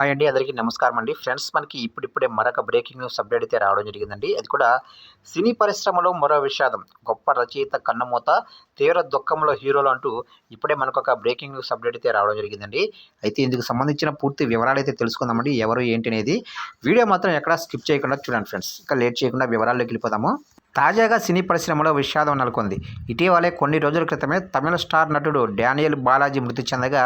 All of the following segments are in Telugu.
హాయ్ అండి. అందరికీ నమస్కారం అండి. ఫ్రెండ్స్, మనకి ఇప్పుడిప్పుడే మరొక బ్రేకింగ్ న్యూస్ అప్డేట్ అయితే రావడం జరిగిందండి. అది కూడా సినీ పరిశ్రమలో మరో విషాదం. గొప్ప రచయిత కన్నుమూత, తీవ్ర దుఃఖంలో హీరోలు అంటూ ఇప్పుడే మనకొక బ్రేకింగ్ న్యూస్ అప్డేట్ అయితే రావడం జరిగిందండి. అయితే ఇందుకు సంబంధించిన పూర్తి వివరాలైతే తెలుసుకుందామండి. ఎవరు ఏంటి అనేది. వీడియో మాత్రం ఎక్కడా స్కిప్ చేయకుండా చూడండి ఫ్రెండ్స్. ఇక లేట్ చేయకుండా వివరాల్లోకి వెళ్ళిపోదాము. తాజాగా సినీ పరిశ్రమలో విషాదం నెలకొంది. ఇటీవలే కొన్ని రోజుల క్రితమే తమిళ స్టార్ నటుడు డానియల్ బాలాజీ మృతి చెందగా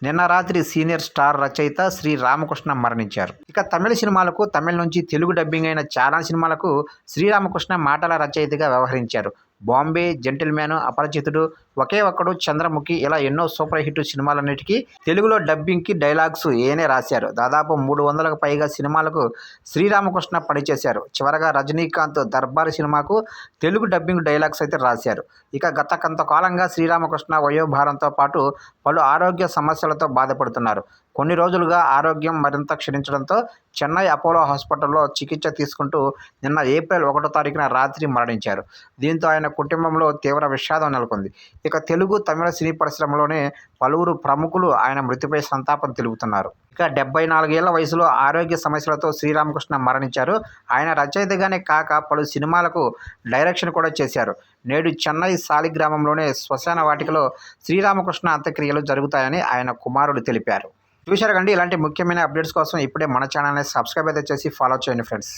నిన్న రాత్రి సీనియర్ స్టార్ రచయిత శ్రీ రామకృష్ణ మరణించారు. ఇక తమిళ సినిమాలకు, తమిళ నుంచి తెలుగు డబ్బింగ్ అయిన చాలా సినిమాలకు శ్రీరామకృష్ణ మాటల రచయితగా వ్యవహరించారు. బాంబే, జెంటిల్మ్యాన్, అపరిచితుడు, ఒకే ఒక్కడు, చంద్రముఖి ఇలా ఎన్నో సూపర్ హిట్ సినిమాలన్నిటికీ తెలుగులో డబ్బింగ్కి డైలాగ్స్ ఈయనే రాశారు. దాదాపు 300కు పైగా సినిమాలకు శ్రీరామకృష్ణ పనిచేశారు. చివరగా రజనీకాంత్ దర్బార్ సినిమాకు తెలుగు డబ్బింగ్ డైలాగ్స్ అయితే రాశారు. ఇక గత కొంతకాలంగా శ్రీరామకృష్ణ వయోభారంతో పాటు పలు ఆరోగ్య సమస్యలతో బాధపడుతున్నారు. కొన్ని రోజులుగా ఆరోగ్యం మరింత క్షీణించడంతో చెన్నై అపోలో హాస్పిటల్లో చికిత్స తీసుకుంటూ నిన్న ఏప్రిల్ 1వ తారీఖున రాత్రి మరణించారు. దీంతో ఆయన కుటుంబంలో తీవ్ర విషాదం నెలకొంది. ఇక తెలుగు, తమిళ సినీ పరిశ్రమలోనే పలువురు ప్రముఖులు ఆయన మృతిపై సంతాపం తెలుపుతున్నారు. ఇక 74 ఏళ్ల వయసులో ఆరోగ్య సమస్యలతో శ్రీరామకృష్ణ మరణించారు. ఆయన రచయితగానే కాక పలు సినిమాలకు డైరెక్షన్ కూడా చేశారు. నేడు చెన్నై సాలిగ్రామంలోనే శ్మశాన వాటికలో శ్రీరామకృష్ణ అంత్యక్రియలు జరుగుతాయని ఆయన కుమారుడు తెలిపారు. చూశారు కండి. ఇలాంటి ముఖ్యమైన అప్డేట్స్ కోసం ఇప్పుడే మన ఛానల్ని సబ్స్క్రైబ్ అయితే చేసి ఫాలో చేయండి ఫ్రెండ్స్.